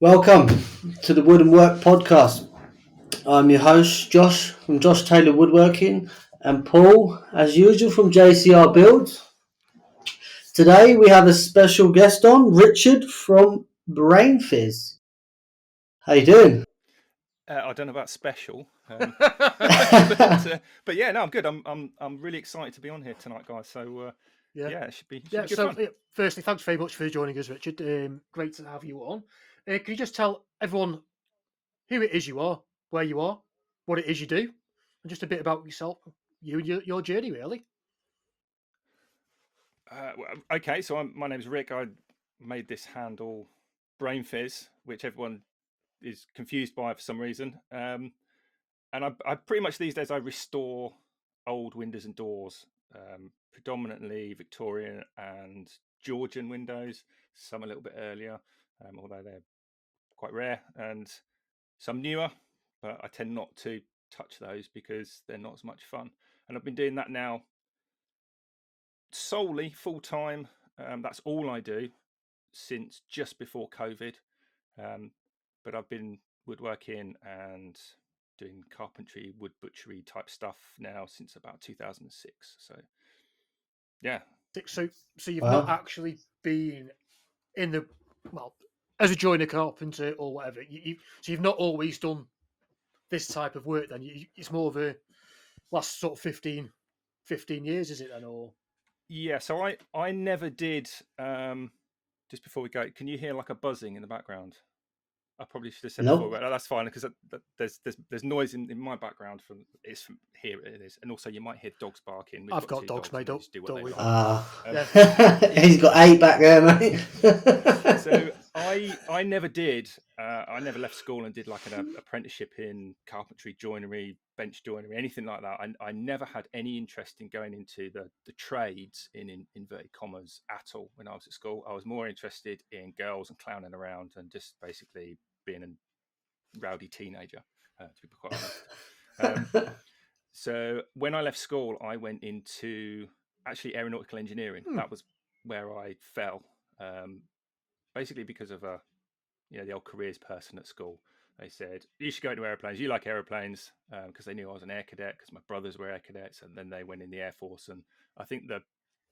Welcome to the Wood and Work podcast. I'm your host, Josh, from Josh Taylor Woodworking, and Paul, as usual, from JCR Build. Today we have a special guest on, Richard from Brainfizz. How you doing? I don't know about special, but yeah, no, I'm good. I'm really excited to be on here tonight, guys. So Yeah. yeah, it should be Yeah. good So, fun. firstly, thanks very much for joining us, Richard. Great to have you on. Can you just tell everyone who it is you are, where you are, what it is you do, and just a bit about yourself, you and your journey, really? Okay, so my name's Rick. I made this handle Brainfizz, which everyone is confused by for some reason. And I pretty much these days I restore old windows and doors, predominantly Victorian and Georgian windows. Some a little bit earlier, although they're quite rare, and some newer, but I tend not to touch those because they're not as much fun. And I've been doing that now solely full time. That's all I do since just before COVID. But I've been woodworking and doing carpentry, wood butchery type stuff now since about 2006. So yeah. So you've not Wow. actually been in the well as a joiner, carpenter, or whatever. So you've not always done this type of work. Then it's more of a last sort of 15 years, is it then, or? Yeah, so I never did. Just before we go, can you hear like a buzzing in the background? I probably should have said before, No. but that's fine because there's noise in my background from here it is, and also you might hear dogs barking. We've I've got got two dogs, dogs, mate. and they just do what Don't they worry. like. Yeah. He's got 8 back there, mate. So I never did. I never left school and did like an apprenticeship in carpentry, joinery, bench joinery, anything like that. I never had any interest in going into the trades in inverted commas at all when I was at school. I was more interested in girls and clowning around and just basically being a rowdy teenager, to be quite honest. So when I left school, I went into actually aeronautical engineering. That was where I fell. Um, Basically because of the old careers person at school. They said you should go into airplanes. You like airplanes because they knew I was an air cadet because my brothers were air cadets, and then they went in the Air Force. And I think the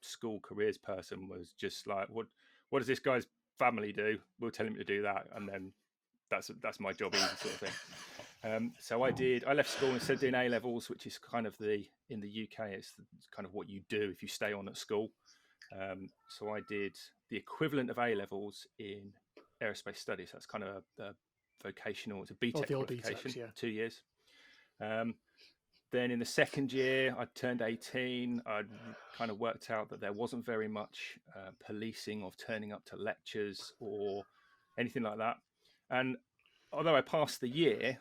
school careers person was just like, what does this guy's family do? We'll tell him to do that, and then that's my job, easy sort of thing. So I left school instead of doing A levels, which is kind of in the UK, it's kind of what you do if you stay on at school. So I did the equivalent of A levels in aerospace studies. That's kind of a vocational, it's a Oh, BTEC the old qualification, BTECs, yeah. 2 years. Um, then in the second year, I turned 18. I'd kind of worked out that there wasn't very much policing of turning up to lectures or anything like that. And although I passed the year,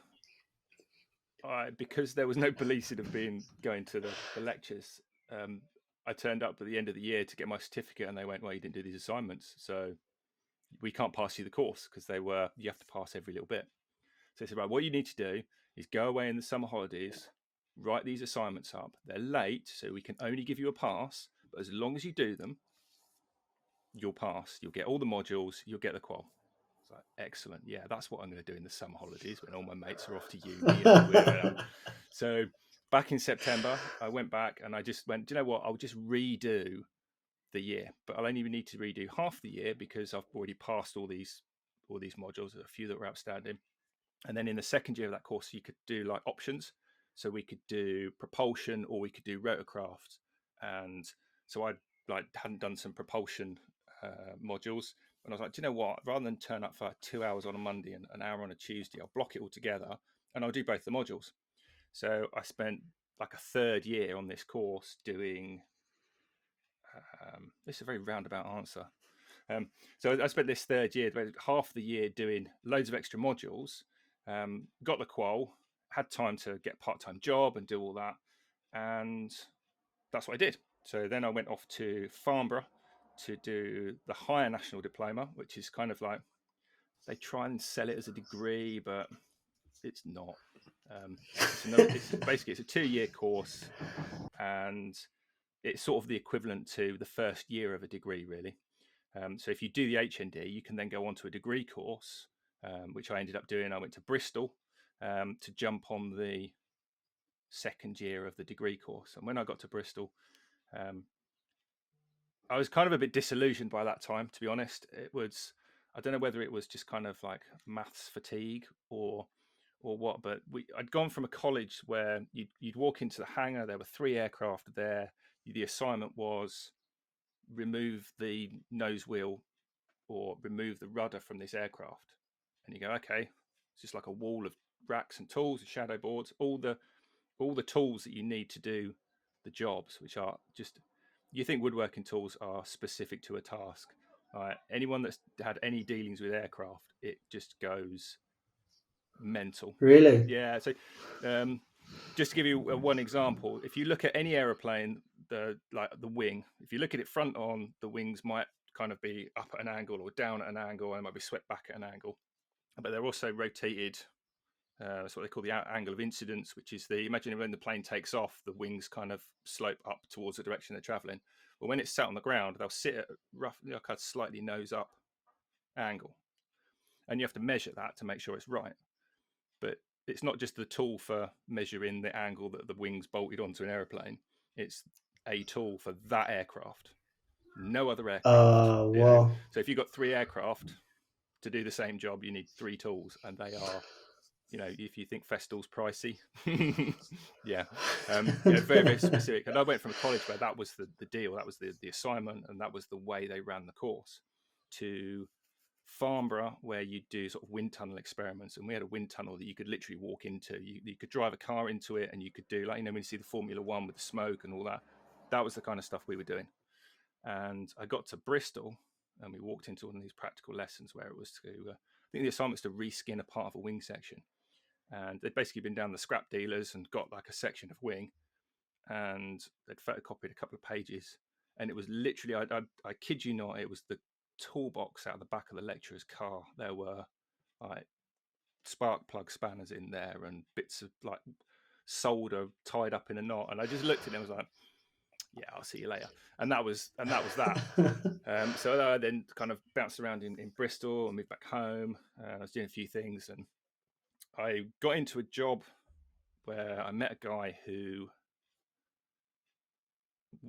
because there was no policing of going to the lectures, I turned up at the end of the year to get my certificate, and they went, "Well, you didn't do these assignments, so we can't pass you the course because you have to pass every little bit." So they said, "Right, what you need to do is go away in the summer holidays, write these assignments up. They're late, so we can only give you a pass, but as long as you do them, you'll pass. You'll get all the modules. You'll get the qual." It's like, excellent. Yeah, that's what I'm going to do in the summer holidays when all my mates are off to uni. So back in September, I went back and I just went, do you know what? I'll just redo the year, but I'll only need to redo half the year because I've already passed all these modules, a few that were outstanding. And then in the second year of that course, you could do like options. So we could do propulsion or we could do rotorcraft. And so I hadn't done some propulsion modules. And I was like, do you know what? Rather than turn up for 2 hours on a Monday and an hour on a Tuesday, I'll block it all together and I'll do both the modules. So I spent like a third year on this course doing. This is a very roundabout answer. So I spent this third year, half the year, doing loads of extra modules. Got the qual, had time to get a part-time job and do all that, and that's what I did. So then I went off to Farnborough to do the higher national diploma, which is kind of like they try and sell it as a degree, but it's not. It's a 2-year course, and it's sort of the equivalent to the first year of a degree, really. So if you do the HND, you can then go on to a degree course, which I ended up doing. I went to Bristol to jump on the second year of the degree course. And when I got to Bristol, I was kind of a bit disillusioned by that time, to be honest. I don't know whether it was just kind of like maths fatigue or what, but I'd gone from a college where you'd walk into the hangar, there were 3 aircraft there. The assignment was remove the nose wheel or remove the rudder from this aircraft. And you go, okay, it's just like a wall of racks and tools and shadow boards, all the tools that you need to do the jobs, which are just, you think woodworking tools are specific to a task. Anyone that's had any dealings with aircraft, it just goes mental. Really? Yeah. So just to give you one example, if you look at any aeroplane, the wing, if you look at it front on, the wings might kind of be up at an angle or down at an angle, and might be swept back at an angle, but they're also rotated. That's what they call the angle of incidence, which is imagine when the plane takes off, the wings kind of slope up towards the direction they're traveling. But when it's sat on the ground, they'll sit at roughly like a slightly nose up angle, and you have to measure that to make sure it's right. But it's not just the tool for measuring the angle that the wings bolted onto an aeroplane. It's a tool for that aircraft. No other aircraft. Wow. So if you've got 3 aircraft to do the same job, you need 3 tools, and they are, if you think Festool's pricey, yeah, very, very specific. And I went from a college where that was the deal, that was the assignment, and that was the way they ran the course, to Farnborough, where you do sort of wind tunnel experiments. And we had a wind tunnel that you could literally walk into. You could drive a car into it, and you could do, like, when you see the Formula One with the smoke and all that. That was the kind of stuff we were doing. And I got to Bristol, and we walked into one of these practical lessons where it was to, I think the assignment was to reskin a part of a wing section. And they'd basically been down the scrap dealers and got like a section of wing, and they'd photocopied a couple of pages. And it was literally, I kid you not, it was the toolbox out of the back of the lecturer's car. There were like spark plug spanners in there and bits of like solder tied up in a knot. And I just looked at it and was like, yeah, I'll see you later. And that was that. So I then kind of bounced around in Bristol and moved back home. I was doing a few things, and I got into a job where I met a guy who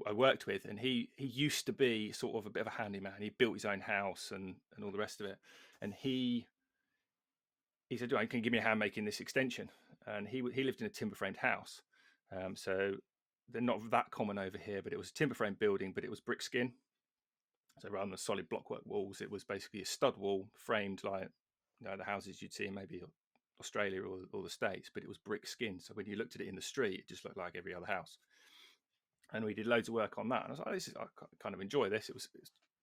I worked with, and he used to be sort of a bit of a handyman. He built his own house and all the rest of it. And he said, "Can you give me a hand making this extension?" And he lived in a timber framed house. So they're not that common over here, but it was a timber frame building, but it was brick skin. So rather than solid blockwork walls, it was basically a stud wall framed like the houses you'd see in maybe Australia or the States, but it was brick skin. So when you looked at it in the street, it just looked like every other house. And we did loads of work on that. And I was like, I kind of enjoy this. It was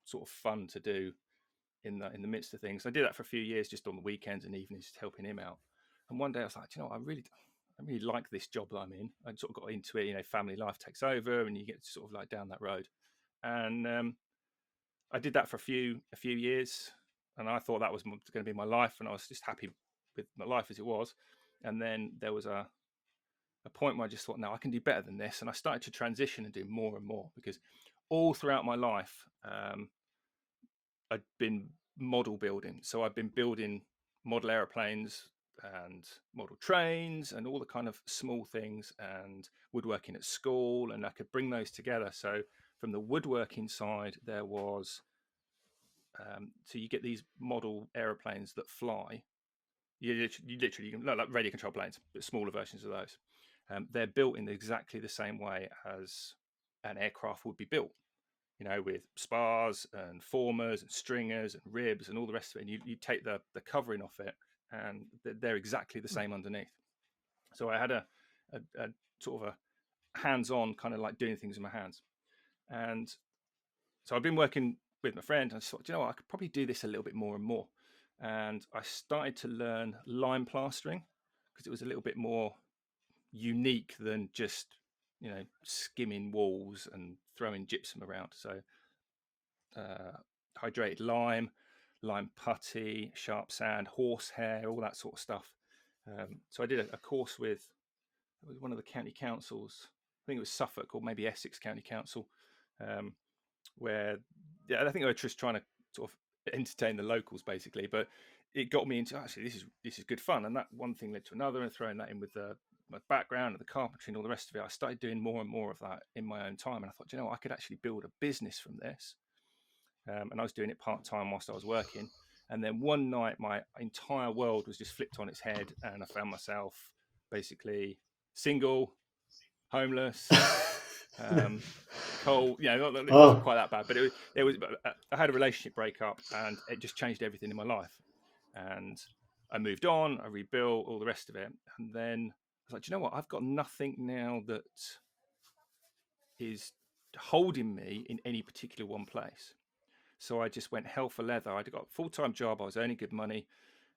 sort of fun to do in the midst of things. I did that for a few years, just on the weekends and evenings, just helping him out. And one day I was like, I really like this job that I'm in. I sort of got into it. Family life takes over, and you get sort of like down that road. And I did that for a few years, and I thought that was going to be my life, and I was just happy with my life as it was. And then there was a point where I just thought, no, I can do better than this. And I started to transition and do more and more, because all throughout my life, I'd been model building. So I've been building model airplanes and model trains and all the kind of small things, and woodworking at school, and I could bring those together. So from the woodworking side, there was, so you get these model airplanes that fly. You literally like radio control planes, but smaller versions of those. They're built in exactly the same way as an aircraft would be built, with spars and formers and stringers and ribs and all the rest of it. And you take the covering off it, and they're exactly the same underneath. So I had a sort of a hands-on kind of like doing things with my hands. And so I've been working with my friend, and I thought, I could probably do this a little bit more and more. And I started to learn lime plastering, because it was a little bit more unique than just skimming walls and throwing gypsum around. So hydrated lime putty, sharp sand, horsehair, all that sort of stuff. So I did a course with one of the county councils. I think it was Suffolk or maybe Essex County Council, where I think they were just trying to sort of entertain the locals basically. But it got me into actually this is good fun, and that one thing led to another, and throwing that in with my background and the carpentry and all the rest of it, I started doing more and more of that in my own time, and I thought, you know what, I could actually build a business from this. And I was doing it part-time whilst I was working, and then one night my entire world was just flipped on its head, and I found myself basically single, homeless, cold. It wasn't quite that bad, but it was. I had a relationship breakup, and it just changed everything in my life. And I moved on, I rebuilt, all the rest of it, and then I was like, do you know what? I've got nothing now that is holding me in any particular one place. So I just went hell for leather. I got a full-time job. I was earning good money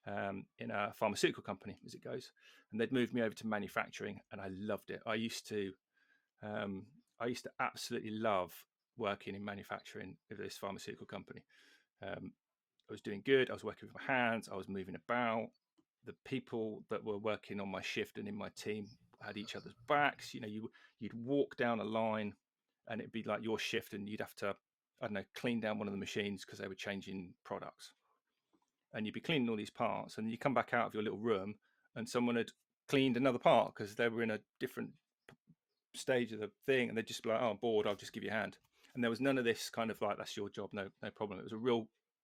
in a pharmaceutical company, as it goes, and they'd moved me over to manufacturing, and I loved it. I used to absolutely love working in manufacturing of this pharmaceutical company. I was doing good. I was working with my hands. I was moving about. The people that were working on my shift and in my team had each other's backs. You'd walk down a line, and it'd be like your shift, and you'd have to, I don't know, clean down one of the machines because they were changing products. And you'd be cleaning all these parts, and you come back out of your little room, and someone had cleaned another part because they were in a different stage of the thing, and they'd just be like, "Oh, I'm bored. I'll just give you a hand." And there was none of this kind of like, "That's your job, no problem."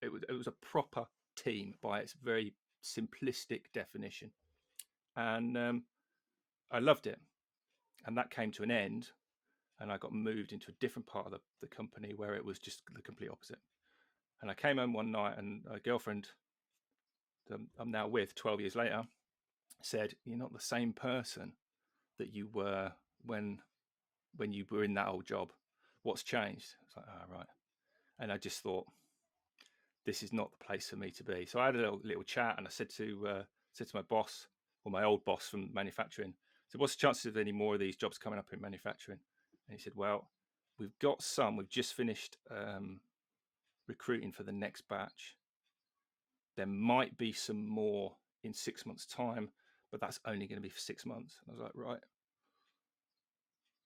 It was a proper team by its very simplistic definition, and I loved it. And that came to an end, and I got moved into a different part of the company where it was just the complete opposite. And I came home one night, and a girlfriend that I'm now with 12 years later said, "You're not the same person that you were when you were in that old job. What's changed?" I was like, "Oh, right." And I just thought, this is not the place for me to be. So I had a little chat, and I said to my boss, or my old boss from manufacturing, "So what's the chances of any more of these jobs coming up in manufacturing?" And he said, "Well, we've got some. We've just finished recruiting for the next batch. There might be some more in 6 months' time, but that's only going to be for 6 months." And I was like, right.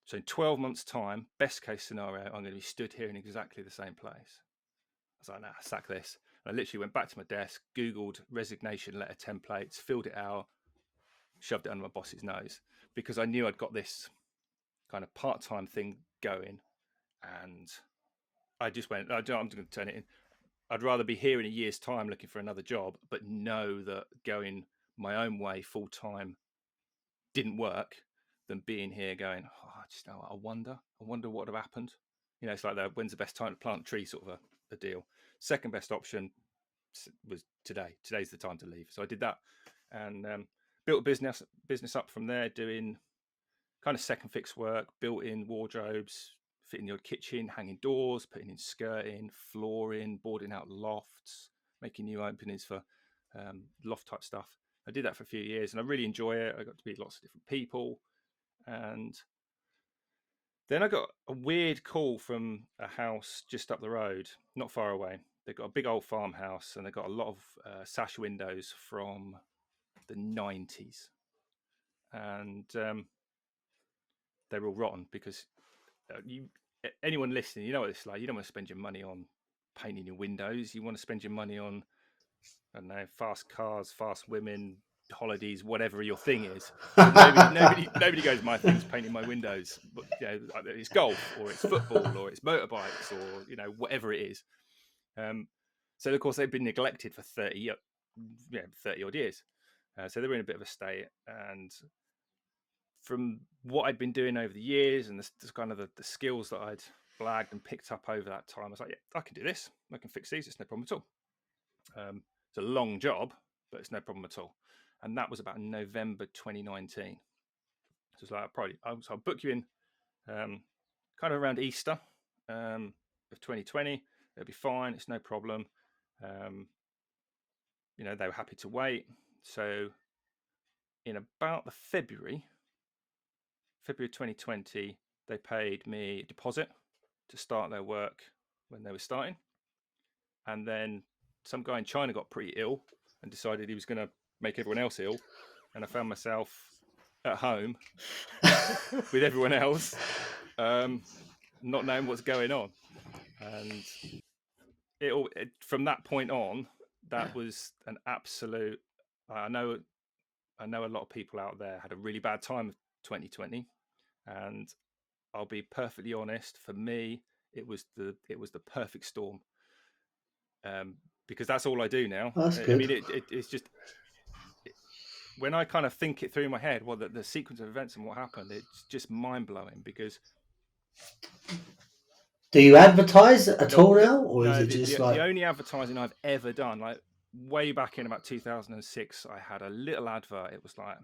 So in 12 months' time, best case scenario, I'm going to be stood here in exactly the same place. I was like, nah, sack this. And I literally went back to my desk, Googled resignation letter templates, filled it out, shoved it under my boss's nose, because I knew I'd got this kind of part-time thing going. And I just went, I'm going to turn it in. I'd rather be here in a year's time looking for another job, but know that going my own way full-time didn't work, than being here going, I wonder what would have happened. It's like that, when's the best time to plant a tree sort of a deal. Second best option was today. Today's the time to leave. So I did that, and built a business up from there, doing kind of second fix work, built-in wardrobes, fitting your kitchen, hanging doors, putting in skirting, flooring, boarding out lofts, making new openings for loft type stuff. I did that for a few years, and I really enjoy it. I got to meet lots of different people. And then I got a weird call from a house just up the road, not far away. They've got a big old farmhouse, and they've got a lot of sash windows from the 90s. And they're all rotten because anyone listening, you know what it's like. You don't want to spend your money on painting your windows. You want to spend your money on, I don't know, fast cars, fast women, holidays, whatever your thing is. Nobody goes, "My thing's painting my windows." But it's golf, or it's football, or it's motorbikes, or whatever it is. So of course they've been neglected for 30 odd years. So they were in a bit of a state. And from what I'd been doing over the years, and this kind of the skills that I'd blagged and picked up over that time, I was like, yeah, I can do this. I can fix these. It's no problem at all. It's a long job, but it's no problem at all. And that was about November 2019. So it's like, I'll book you in kind of around Easter of 2020. It'll be fine. It's no problem. They were happy to wait. So in about the February 2020, they paid me a deposit to start their work when they were starting. And then some guy in China got pretty ill and decided he was going to make everyone else ill. And I found myself at home with everyone else, not knowing what's going on. And from that point on, that was an absolute. I know a lot of people out there had a really bad time of 2020, and I'll be perfectly honest. For me, it was the perfect storm, because that's all I do now. That's I mean, good. it's just when I kind of think it through in my head, well, the sequence of events and what happened, it's just mind blowing. Because Do you advertise at all now, or is no, it just the like only advertising I've ever done, like way back in about 2006, I had a little advert. It was like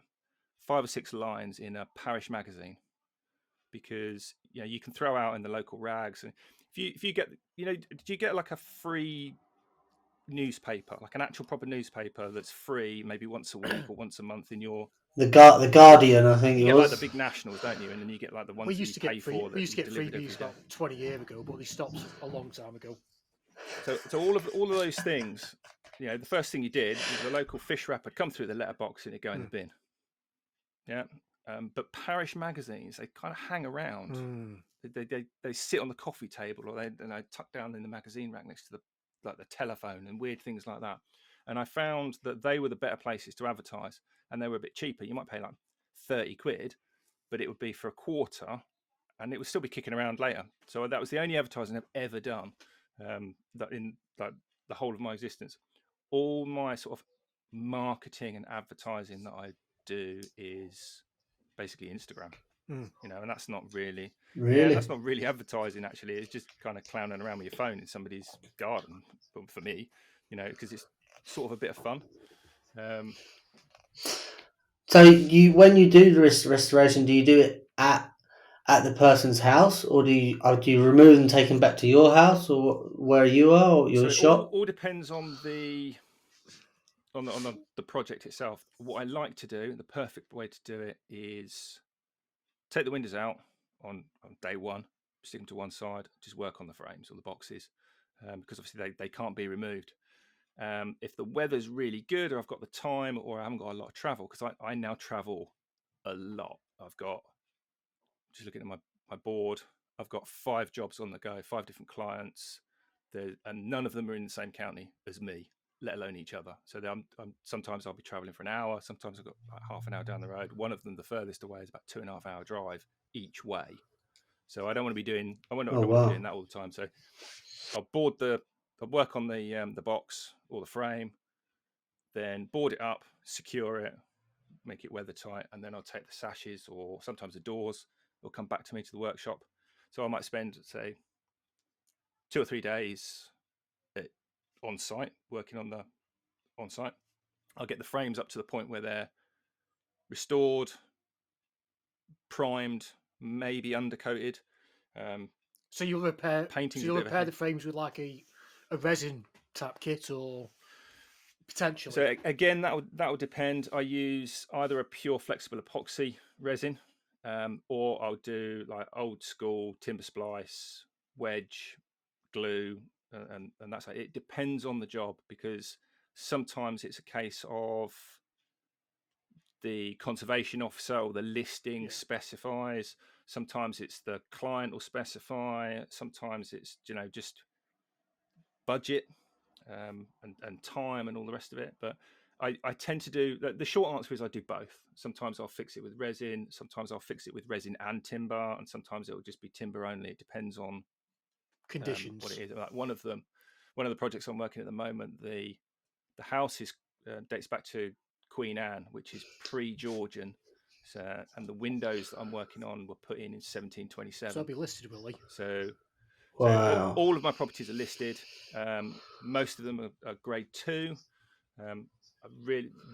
5 or 6 lines in a parish magazine, because you can throw out in the local rags, and if you get, did you get like a free newspaper, like an actual proper newspaper that's free, maybe once a week or once a month in your. the Guardian? I think You it get like the was. big nationals, don't you? And then you get like the We ones that used you to pay get free. for We that used to you get free delivered every news day. about 20 years ago, but they stopped a long time ago. So all of those things, the first thing you did, the local fish wrap would come through the letterbox and it'd go in the bin. Yeah. But parish magazines, they kind of hang around. They sit on the coffee table, or they tuck down in the magazine rack next to the telephone and weird things like that. And I found that they were the better places to advertise, and they were a bit cheaper. You might pay like 30 quid, but it would be for a quarter, and it would still be kicking around later. So that was the only advertising I've ever done, that in like the whole of my existence. All my sort of marketing and advertising that I do is basically Instagram, and that's not really, that's Really? not really advertising. Actually, it's just kind of clowning around with your phone in somebody's garden. But for me, because it's sort of a bit of fun. So when you do the restoration, do you do it at the person's house, or do you remove and take them back to your house, or where you are, or So your it shop? all depends on the project itself. What I like to do, the perfect way to do it, is take the windows out on day one, stick them to one side, just work on the frames or the boxes, because obviously they can't be removed. If the weather's really good, or I've got the time, or I haven't got a lot of travel, because I now travel a lot. I've got, just looking at my board, I've got 5 jobs on the go, 5 different clients, and none of them are in the same county as me, let alone each other. So sometimes I'll be traveling for an hour, sometimes I've got like half an hour down the road. One of them, the furthest away, is about 2.5 hour drive each way. So I don't want to be doing, I don't Oh want to be doing wow! that all the time. So I'll work on the box or the frame, then board it up, secure it, make it weather tight, and then I'll take the sashes, or sometimes the doors will come back to me to the workshop. So I might spend, say, 2 or 3 days on site, working on site. I'll get the frames up to the point where they're restored, primed, maybe undercoated. So you'll repair. Painting's So a you'll bit of a repair the frames with like a resin type kit, or potentially. So again, that would depend. I use either a pure flexible epoxy resin, or I'll do like old school timber splice, wedge, glue, and that's it. It depends on the job, because sometimes it's a case of the conservation officer or the listing specifies. Sometimes it's the client will specify. Sometimes it's just budget, and time and all the rest of it. But I tend to do the short answer is I do both. Sometimes I'll fix it with resin, sometimes I'll fix it with resin and timber, and sometimes it will just be timber only. It depends on Conditions. what it is. Like one of the projects I'm working at the moment, the house dates back to Queen Anne, which is pre-Georgian. So, and the windows that I'm working on were put in So 1727. they'll be listed, will they? So Wow! all of my properties are listed. Most of them are grade 2.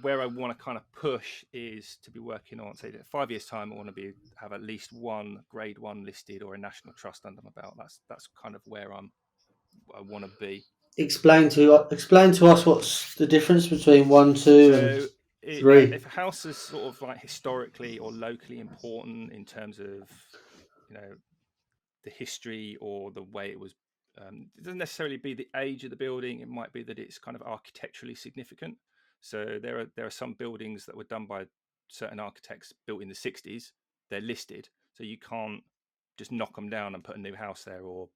Where I want to kind of push is to be working on, say, 5 years time. I want to have at least one grade 1 listed or a national trust under my belt. That's kind of where I want to be. Explain to us what's the difference between 1, 2, and So if 3. a house is sort of like historically or locally important in terms of the history or the way it was, it doesn't necessarily be the age of the building. It might be that it's kind of architecturally significant. So there are some buildings that were done by certain architects built in the 60s. They're listed, so you can't just knock them down and put a new house there, or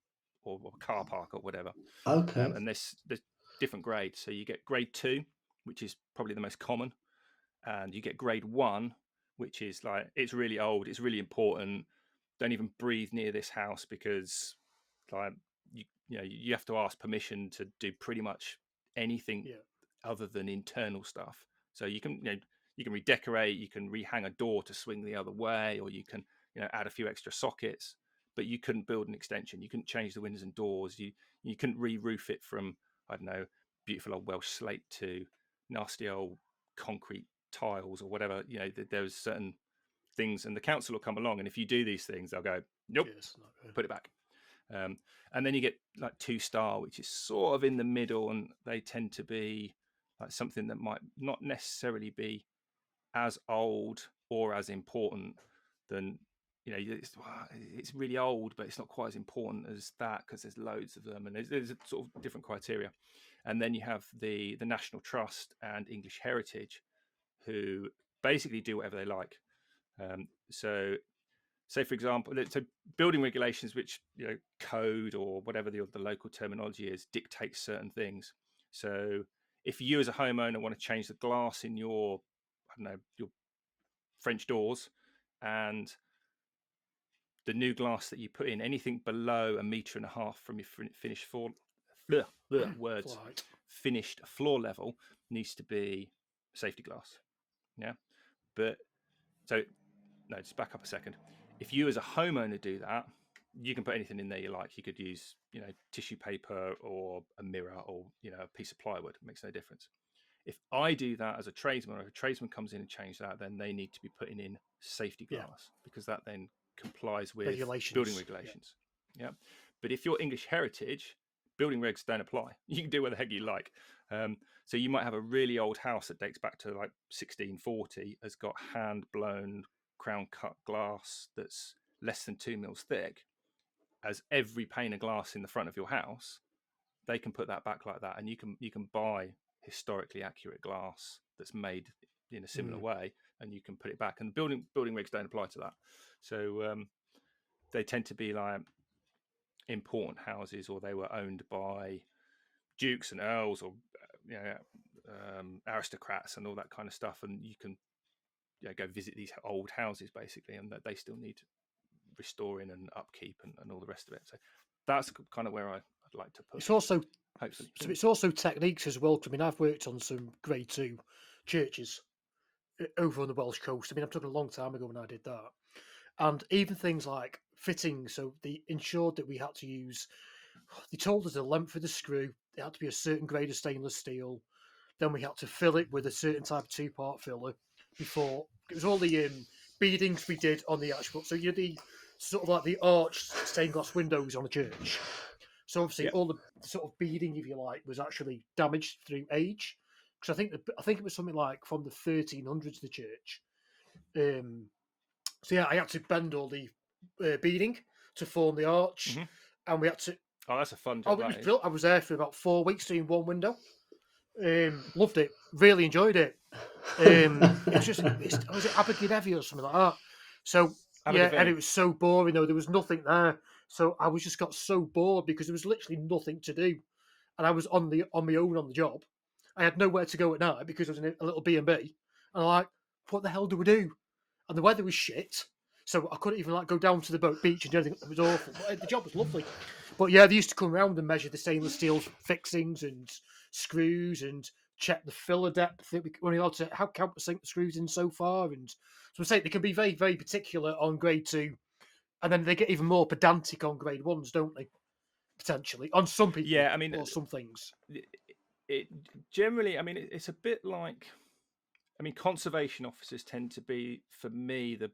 a car park or whatever. Okay. And this different grades. So you get grade 2, which is probably the most common, and you get grade 1, which is like, it's really old, it's really important. Don't even breathe near this house because, like, you have to ask permission to do pretty much anything other than internal stuff. So you can redecorate, you can rehang a door to swing the other way, or you can add a few extra sockets, but you couldn't build an extension. You couldn't change the windows and doors. You couldn't re-roof it from, I don't know, beautiful old Welsh slate to nasty old concrete tiles or whatever. There's certain things, and the council will come along, and if you do these things, they'll go, nope, put it back. And then you get like 2-star, which is sort of in the middle, and they tend to be like something that might not necessarily be as old or as important than, it's really old, but it's not quite as important as that because there's loads of them, and there's a sort of different criteria. And then you have the National Trust and English Heritage, who basically do whatever they like. So say, for example, so building regulations, which code or whatever the local terminology is, dictates certain things. So if you as a homeowner want to change the glass in your French doors, and the new glass that you put in, anything below 1.5 meters from your finished floor, finished floor level, needs to be safety glass. Yeah, but so no, just back up a second. If you as a homeowner do that, you can put anything in there you like. You could use, tissue paper or a mirror or, a piece of plywood. It makes no difference. If I do that as a tradesman, or if a tradesman comes in and change that, then they need to be putting in safety glass, because that then complies with building regulations. Yeah. But if you're English Heritage, building regs don't apply. You can do what the heck you like. So you might have a really old house that dates back to like 1640, has got hand blown crown cut glass that's less than 2 mils thick. As every pane of glass in the front of your house, they can put that back like that, and you can buy historically accurate glass that's made in a similar way, and you can put it back. And building regs don't apply to that. So they tend to be like important houses, or they were owned by dukes and earls, or aristocrats and all that kind of stuff, and you can go visit these old houses basically, and that they still need restoring and upkeep and all the rest of it. So that's kind of where I'd like to put. It's also hopefully. So it's also techniques as well. I mean, I've worked on some grade 2 churches over on the Welsh coast. I mean, I'm talking a long time ago when I did that, and even things like fittings. So they ensured that we had to use. They told us the length of the screw. It had to be a certain grade of stainless steel. Then we had to fill it with a certain type of 2-part filler. Before it was all the beadings we did on the actual. So you had the sort of like the arched stained glass windows on a church. So obviously all the sort of beading, if you like, was actually damaged through age. Because I think it was something like from the 1300s, the church. So yeah, I had to bend all the beading to form the arch, and we had to. Oh, that's a fun job. It was brilliant. I was there for about 4 weeks doing one window. Loved it. Really enjoyed it. It was just, was it Abergavenny or something like that? So and it was so boring though. There was nothing there, so I got so bored because there was literally nothing to do, and I was on my own on the job. I had nowhere to go at night because I was in a little B&B, and I'm like, what the hell do we do? And the weather was shit, so I couldn't even go down to the beach and do anything. It was awful. But the job was lovely. But yeah, they used to come around and measure the stainless steel fixings and screws and check the filler depth. We're only allowed to sink the screws in so far. And so I say they can be very, very particular on grade 2. And then they get even more pedantic on grade 1s, don't they? Potentially. On some people. Yeah, I mean, or some things. It generally, I mean, it's a bit like, I mean, conservation officers tend to be, for me, they're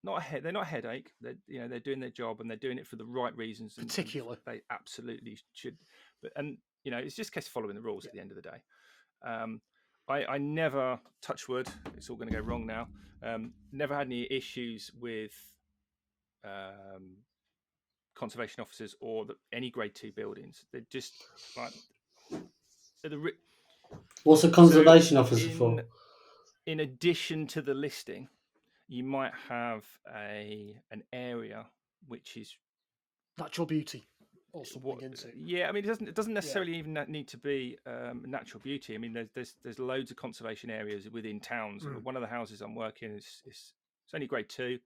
not a headache. They're doing their job, and they're doing it for the right reasons. And they absolutely should. But it's just a case of following the rules at the end of the day. I never, touch wood, it's all going to go wrong now. Never had any issues with conservation officers or any grade 2 buildings. They're just like. What's a conservation officer for? In addition to the listing, you might have an area which is natural beauty. or something into. Yeah, I mean, it doesn't necessarily even need to be natural beauty. I mean, there's loads of conservation areas within towns. One of the houses I'm working is it's only grade 2,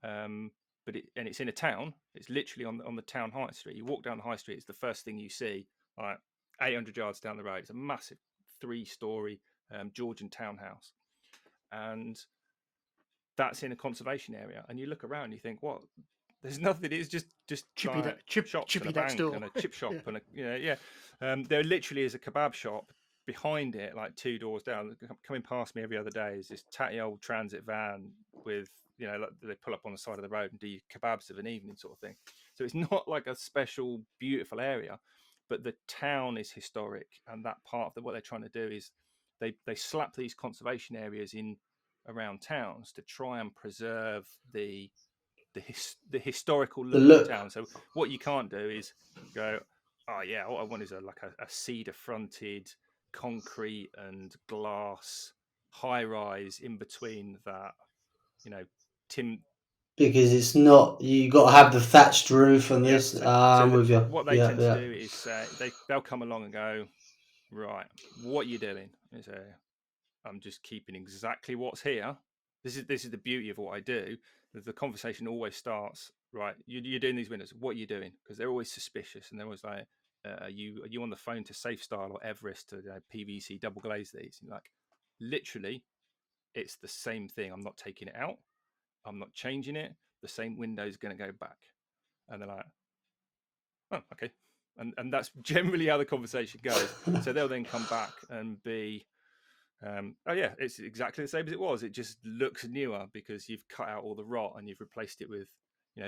but it's in a town. It's literally on the town high street. You walk down the high street, it's the first thing you see. Like 800 yards down the road, it's a massive 3-story Georgian townhouse, and that's in a conservation area. And you look around, and you think, what? There's nothing. It's just Chippy, like shops chippy and a next bank door. and a chip shop and there literally is a kebab shop behind it, like 2 doors down. Coming past me every other day is this tatty old transit van with like they pull up on the side of the road and do kebabs of an evening sort of thing. So it's not like a special beautiful area, but the town is historic, and that part of what they're trying to do is they slap these conservation areas in around towns to try and preserve the historical The look of look. the town. So what you can't do is go, oh yeah, what I want is a cedar fronted concrete and glass high rise in between that, tim. Because it's not, you got to have the thatched roof and Yeah. this. So, I'm with you. what they tend to do is they'll come along and go, right, what are you doing? And say, I'm just keeping exactly what's here. This is the beauty of what I do. The conversation always starts, right, you're doing these windows. What are you doing? Because they're always suspicious, and they're always like, are you on the phone to Safe Style or Everest to PVC double glaze these? And like, literally, it's the same thing. I'm not taking it out. I'm not changing it. The same window is going to go back. And they're like, oh, okay. And that's generally how the conversation goes. So they'll then come back and be, oh yeah, it's exactly the same as it was. It just looks newer because you've cut out all the rot and you've replaced it with,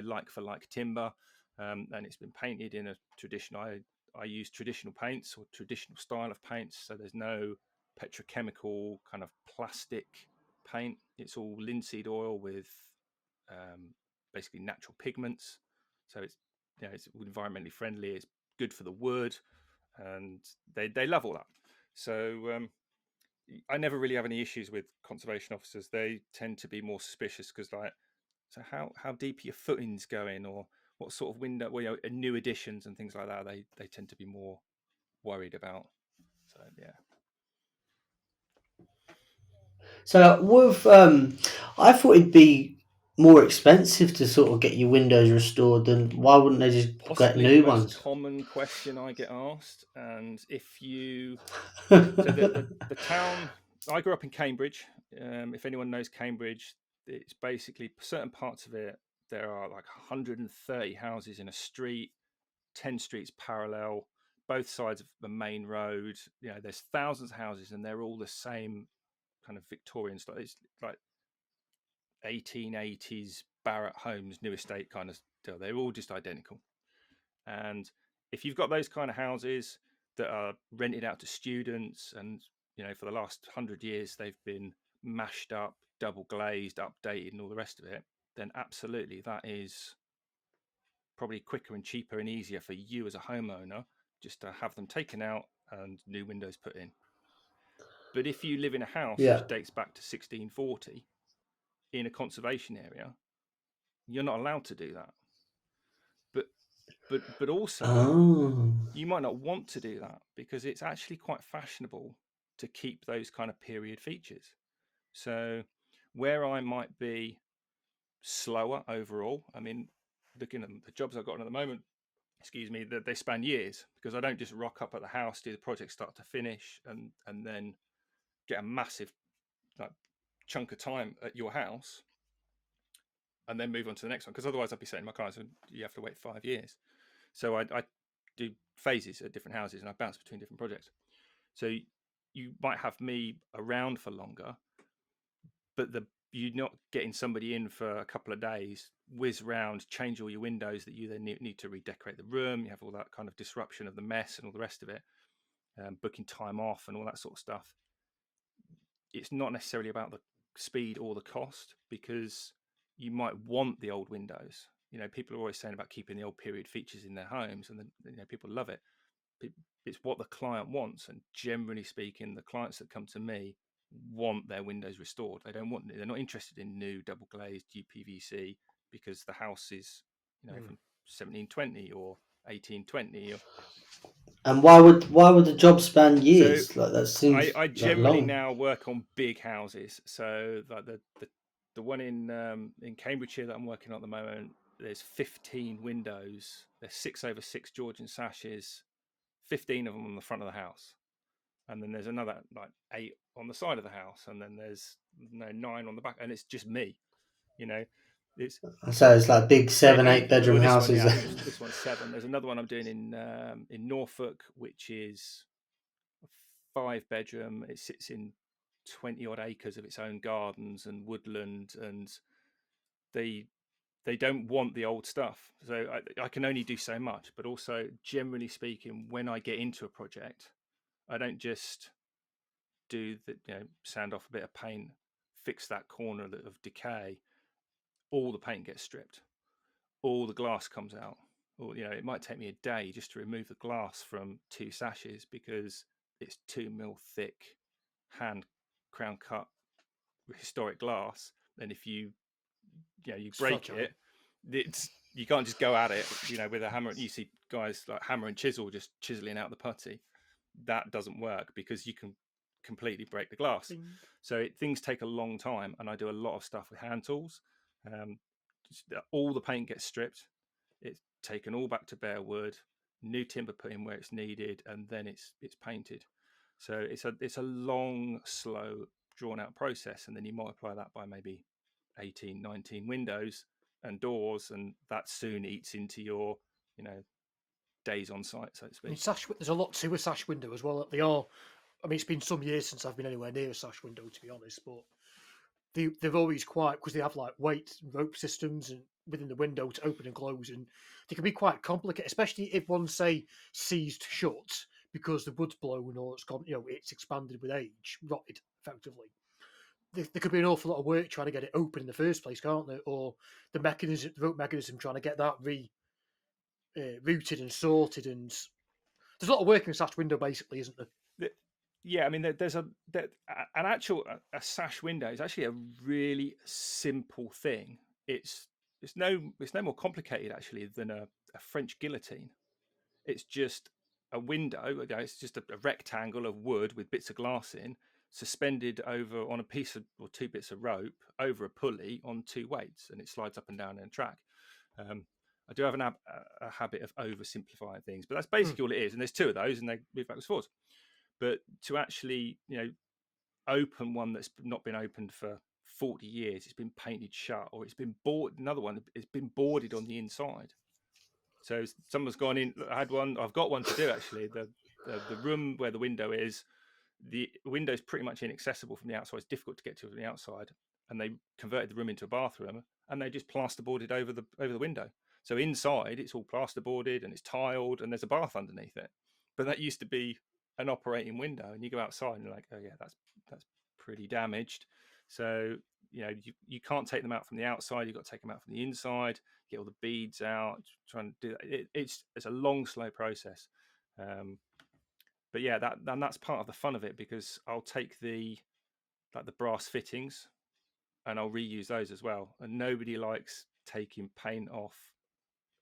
like for like timber, and it's been painted in a traditional. I use traditional paints or traditional style of paints, so there's no petrochemical kind of plastic paint. It's all linseed oil with basically natural pigments, so it's environmentally friendly. It's good for the wood, and they love all that. So I never really have any issues with conservation officers. They tend to be more suspicious because, like, so how deep are your footings going, or what sort of window, new additions and things like that. They tend to be more worried about. So yeah. So with, I thought it'd be more expensive to sort of get your windows restored. Then why wouldn't they just get Possibly the new most ones? common question I get asked, and if you so the town I grew up in Cambridge. If anyone knows Cambridge, it's basically certain parts of it. There are like 130 houses in a street, 10 streets parallel, both sides of the main road. There's thousands of houses, and they're all the same kind of Victorian style. It's like 1880s Barratt Homes, new estate kind of deal. They're all just identical. And if you've got those kind of houses that are rented out to students, and for the last 100 years they've been mashed up, double glazed, updated, and all the rest of it, then absolutely that is probably quicker and cheaper and easier for you as a homeowner just to have them taken out and new windows put in. But if you live in a house Yeah. which dates back to 1640 in a conservation area, you're not allowed to do that. But also, Oh. you might not want to do that because it's actually quite fashionable to keep those kind of period features. So where I might be slower overall, I mean, looking at the jobs I've got on at the moment, they span years, because I don't just rock up at the house, do the project start to finish, and then get a massive like chunk of time at your house and then move on to the next one, because otherwise I'd be saying to my clients, you have to wait 5 years. So I do phases at different houses, and I bounce between different projects. So you might have me around for longer, but you're not getting somebody in for a couple of days, whiz round, change all your windows that you then need to redecorate the room. You have all that kind of disruption of the mess and all the rest of it, booking time off and all that sort of stuff. It's not necessarily about the speed or the cost, because you might want the old windows. People are always saying about keeping the old period features in their homes, and then people love it. It's what the client wants, and generally speaking, the clients that come to me want their windows restored. They're not interested in new double glazed UPVC because the house is from 1720 or 1820. And why would the job span years? So Like that seems I like generally long. now work on big houses. So like the one in Cambridgeshire that I'm working on at the moment, there's 15 windows. There's 6/6 Georgian sashes, 15 of them on the front of the house, and then there's another like 8 on the side of the house, and then there's 9 on the back, and it's just me. You know, it's So it's like big 7, 8 bedroom well, this one, houses. yeah, I think this one's 7. There's another one I'm doing in Norfolk, which is a 5 bedroom. It sits in 20 odd acres of its own gardens and woodland, and they don't want the old stuff. So I can only do so much. But also, generally speaking, when I get into a project, I don't just do the sand off a bit of paint, fix that corner of decay. All the paint gets stripped, all the glass comes out. Or it might take me a day just to remove the glass from 2 sashes because it's 2 mil thick, hand crown cut historic glass. And if you break fragile. it's you can't just go at it with a hammer. You see guys like hammer and chisel just chiseling out the putty. That doesn't work because you can completely break the glass. Bing. So things take a long time, and I do a lot of stuff with hand tools. All the paint gets stripped, it's taken all back to bare wood, new timber put in where it's needed, and then it's painted. So it's a long, slow, drawn out process, and then you multiply that by maybe 18, 19 windows and doors, and that soon eats into your days on site, so to I mean, speak. there's a lot to a sash window as well. They are. I mean, it's been some years since I've been anywhere near a sash window, to be honest. But they're always quite, because they have like weight and rope systems and within the window to open and close, and they can be quite complicated, especially if one say seized shut because the wood's blown or it's gone, it's expanded with age, rotted effectively. There could be an awful lot of work trying to get it open in the first place, can't there? Or the rope mechanism, trying to get that rooted and sorted, and there's a lot of work in a sash window, basically, isn't there? Yeah, I mean, there's an actual a sash window is actually a really simple thing. It's no more complicated actually than a French guillotine. It's just a window. It's just a rectangle of wood with bits of glass in, suspended over on a piece of or 2 bits of rope over a pulley on 2 weights, and it slides up and down in a track. I do have a habit of oversimplifying things, but that's basically all it is. And there's 2 of those, and they move backwards and forwards. But to actually, open one that's not been opened for 40 years, it's been painted shut, or it's been boarded. Another one, it's been boarded on the inside. So someone's gone in. I've got one to do actually. The room where the window is, the window is pretty much inaccessible from the outside. It's difficult to get to from the outside, and they converted the room into a bathroom, and they just plasterboarded over the window. So inside, it's all plasterboarded and it's tiled, and there's a bath underneath it. But that used to be an operating window, and you go outside and you're like, oh yeah, that's pretty damaged. So you can't take them out from the outside. You've got to take them out from the inside, get all the beads out, try and do that. It's a long, slow process. But yeah, that's part of the fun of it, because I'll take the brass fittings and I'll reuse those as well. And nobody likes taking paint off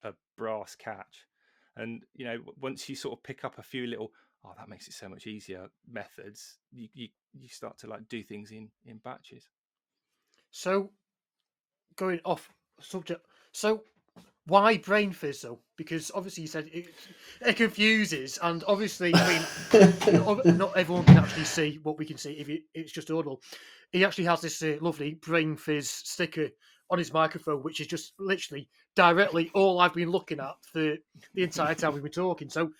a brass catch. And once you sort of pick up a few little, oh, that makes it so much easier methods, you start to do things in batches. So, going off subject, so why Brainfizz though? Because obviously you said it confuses, and obviously, I mean, not everyone can actually see what we can see if it's just audible. He actually has this lovely Brainfizz sticker on his microphone, which is just literally directly all I've been looking at for the entire time we've been talking. So,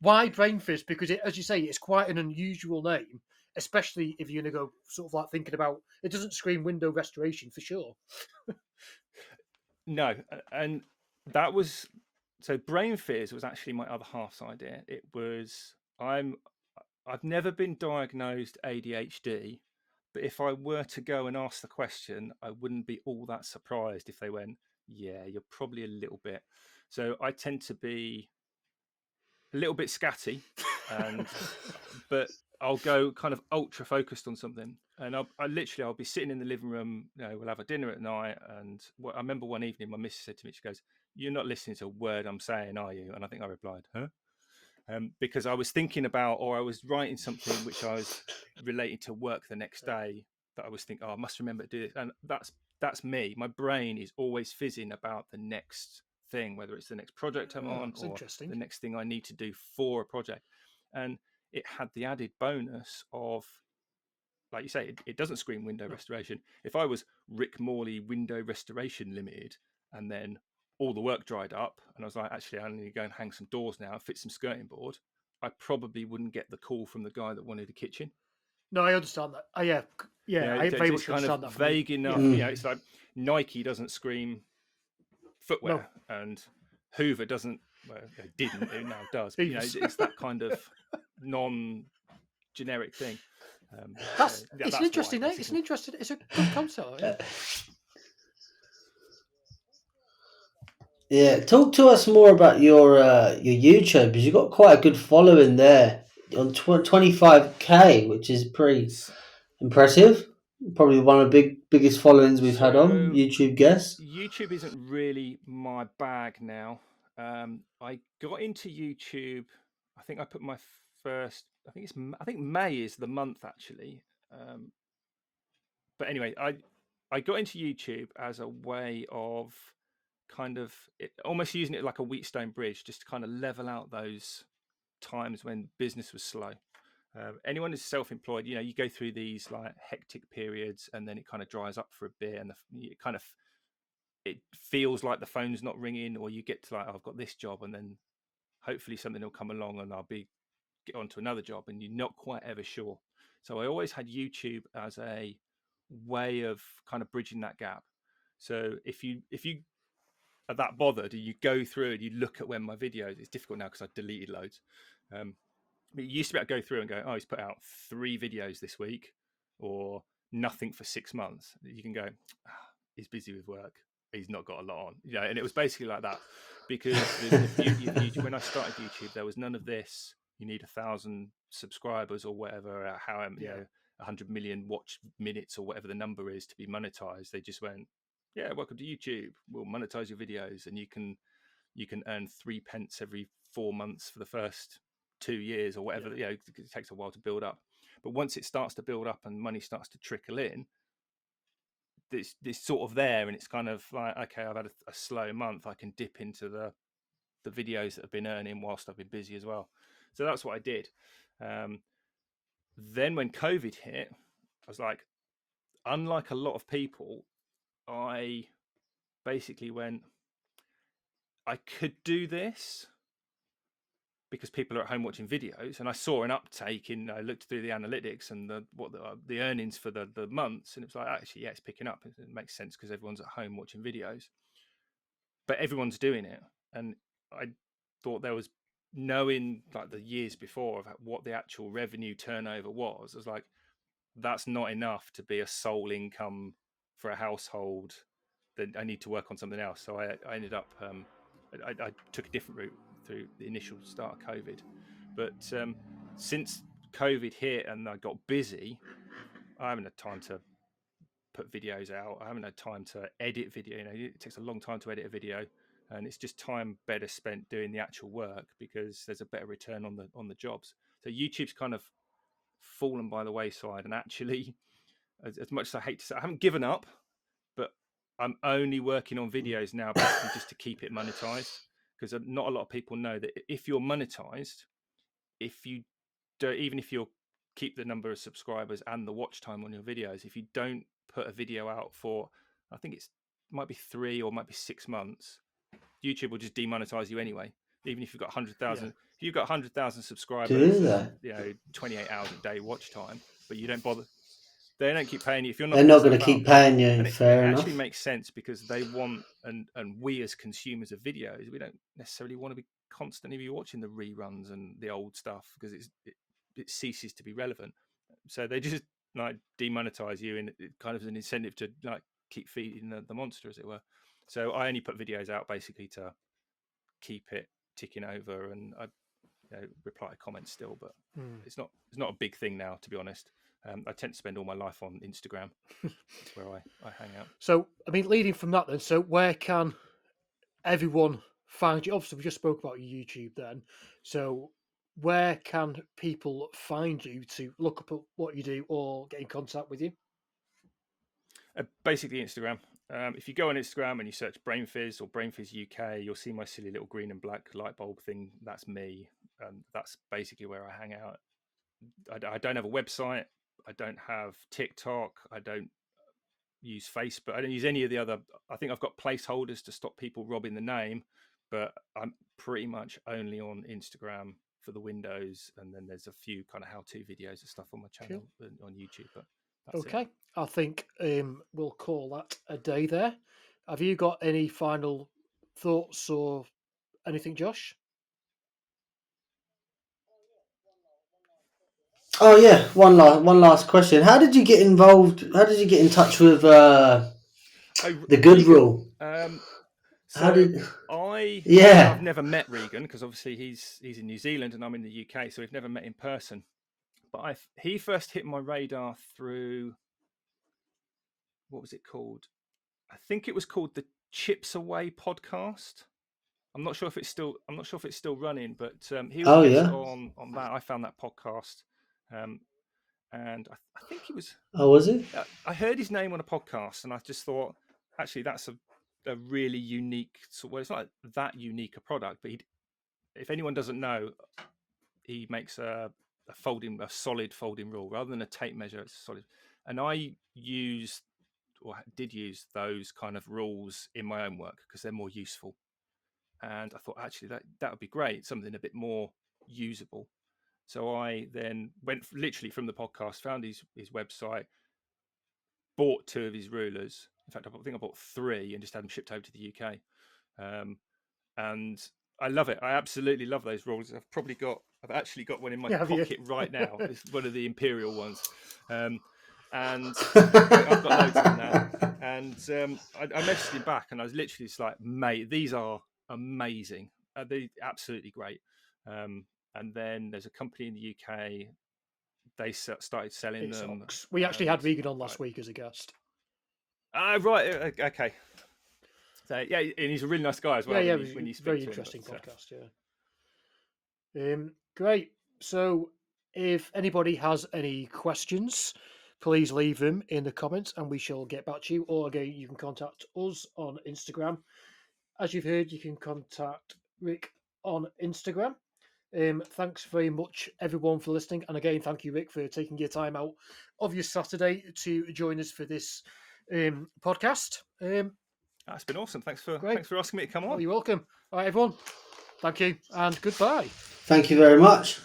why Brainfizz? Because as you say, it's quite an unusual name, especially if you're going to go sort of like thinking about. It doesn't scream window restoration for sure. No, and that was so. Brainfizz was actually my other half's idea. It was I've never been diagnosed ADHD, but if I were to go and ask the question, I wouldn't be all that surprised if they went, "Yeah, you're probably a little bit." So I tend to be a little bit scatty, and but I'll go kind of ultra focused on something, and I'll be sitting in the living room. We'll have a dinner at night, and I remember one evening my missus said to me, she goes, "You're not listening to a word I'm saying, are you?" And I think I replied, "Huh?" Because I was thinking about, or I was writing something which I was relating to work the next day. That I was thinking, "Oh, I must remember to do this," and that's me. My brain is always fizzing about the next thing, whether it's the next project I'm on That's or interesting. the next thing I need to do for a project, and it had the added bonus of, like you say, it doesn't scream window restoration. If I was Rick Morley Window Restoration Limited, and then all the work dried up, and I was like, actually, I need to go and hang some doors now and fit some skirting board, I probably wouldn't get the call from the guy that wanted a kitchen. No, I understand that. I very much Kind of understand that. vague enough. It's like Nike doesn't scream footwear, and Hoover doesn't. Well, it didn't. It now does. But, it's that kind of non-generic thing. It's an interesting name. It's a good concept. Yeah, talk to us more about your YouTube, because you've got quite a good following there on 25K, which is pretty impressive. Probably one of the biggest followings we've had on YouTube guests. YouTube isn't really my bag now. I got into YouTube. I think I put my first. I think May is the month actually. But anyway, I got into YouTube as a way of kind of almost using it like a Wheatstone bridge, just to kind of level out those times when business was slow. Anyone who's self-employed, you go through these like hectic periods, and then it kind of dries up for a bit, and it feels like the phone's not ringing, or you get to like, oh, I've got this job, and then hopefully something will come along, and I'll get onto another job, and you're not quite ever sure. So I always had YouTube as a way of kind of bridging that gap. So if you are that bothered and you go through and you look at when my videos, it's difficult now because I deleted loads. But you used to be able to go through and go, oh, he's put out 3 videos this week, or nothing for 6 months. You can go, he's busy with work, he's not got a lot on, and it was basically like that, because the beauty of YouTube, when I started YouTube, there was none of this, you need 1,000 subscribers or whatever, 100 million watch minutes or whatever the number is to be monetized. They just went, yeah, welcome to YouTube, we'll monetize your videos, and you can earn 3 pence every 4 months for the first 2 years or whatever. It takes a while to build up, but once it starts to build up and money starts to trickle in, this sort of there, and it's kind of like, okay, I've had a slow month, I can dip into the videos that have been earning whilst I've been busy as well. So that's what I did. Then when COVID hit, I was like, unlike a lot of people, I basically went, I could do this because people are at home watching videos, and I saw an uptake in. I looked through the analytics and the earnings for the months, and it was like, actually, yeah, it's picking up. It makes sense because everyone's at home watching videos, but everyone's doing it. And I thought there was, knowing like the years before of what the actual revenue turnover was, I was like, that's not enough to be a sole income for a household. Then I need to work on something else. So I ended up, I took a different route through the initial start of COVID. But since COVID hit and I got busy, I haven't had time to put videos out. I haven't had time to edit video. It takes a long time to edit a video, and it's just time better spent doing the actual work because there's a better return on the jobs. So YouTube's kind of fallen by the wayside, and actually, as much as I hate to say, I haven't given up, but I'm only working on videos now basically just to keep it monetized, because not a lot of people know that if you're monetized, if you don't, even if you'll keep the number of subscribers and the watch time on your videos, if you don't put a video out for, I think might be 3 or might be 6 months, YouTube will just demonetize you anyway. Even if you've got 100,000, if you've got 100,000 subscribers, and, 28 hours a day watch time, but you don't bother, they don't keep paying you if you're not. They're not going to keep paying you. And fair enough. It actually makes sense because they want, and we as consumers of videos, we don't necessarily want to be constantly watching the reruns and the old stuff because it ceases to be relevant. So they just like demonetize you, and it kind of an incentive to like keep feeding the monster, as it were. So I only put videos out basically to keep it ticking over, and reply to comments still, but it's not a big thing now, to be honest. I tend to spend all my life on Instagram. That's where I hang out. So, I mean, leading from that then, so where can everyone find you? Obviously, we just spoke about your YouTube then. So, where can people find you to look up at what you do or get in contact with you? Basically, Instagram. If you go on Instagram and you search Brainfizz or Brainfizz UK, you'll see my silly little green and black light bulb thing. That's me. That's basically where I hang out. I don't have a website. I don't have TikTok. I don't use Facebook. I don't use any of the other. I think I've got placeholders to stop people robbing the name, but I'm pretty much only on Instagram for the Windows, and then there's a few kind of how-to videos and stuff on my channel on YouTube. But that's Okay, it. I think we'll call that a day there. Have you got any final thoughts or anything, Josh? Oh yeah, one last question. How did you get involved? How did you get in touch with the Good Regan, Rule? So I've never met Regan because obviously he's in New Zealand and I'm in the UK, so we've never met in person. But he first hit my radar through, what was it called? I think it was called the Chips Away podcast. I'm not sure if it's still running, but he was a guest on that. I found that podcast, and I think he was. Oh, was it? I heard his name on a podcast, and I just thought, actually, that's a really unique. Well, it's not that unique a product, but if anyone doesn't know, he makes a solid folding rule rather than a tape measure. It's solid, and I did use those kind of rules in my own work because they're more useful. And I thought, actually, that would be great, something a bit more usable. So I then went literally from the podcast, found his website, bought 2 of his rulers. In fact, I think I bought 3 and just had them shipped over to the UK. And I love it. I absolutely love those rulers. I've actually got one in my pocket right now. It's one of the Imperial ones. And I've got loads of them now. And I messaged him back and I was literally just like, mate, these are amazing. They're absolutely great. And then there's a company in the UK. They started selling them. We actually had Regan on last week as a guest. Right. Okay. So yeah, and he's a really nice guy as well. Yeah, when you speak very to interesting him, podcast. Yeah. Great. So if anybody has any questions, please leave them in the comments and we shall get back to you. Or again, you can contact us on Instagram. As you've heard, you can contact Rick on Instagram. Thanks very much, everyone, for listening. And again, thank you, Rick, for taking your time out of your Saturday to join us for this podcast. That's been awesome. Thanks for asking me to come on. Oh, you're welcome. All right, everyone. Thank you and goodbye. Thank you very much.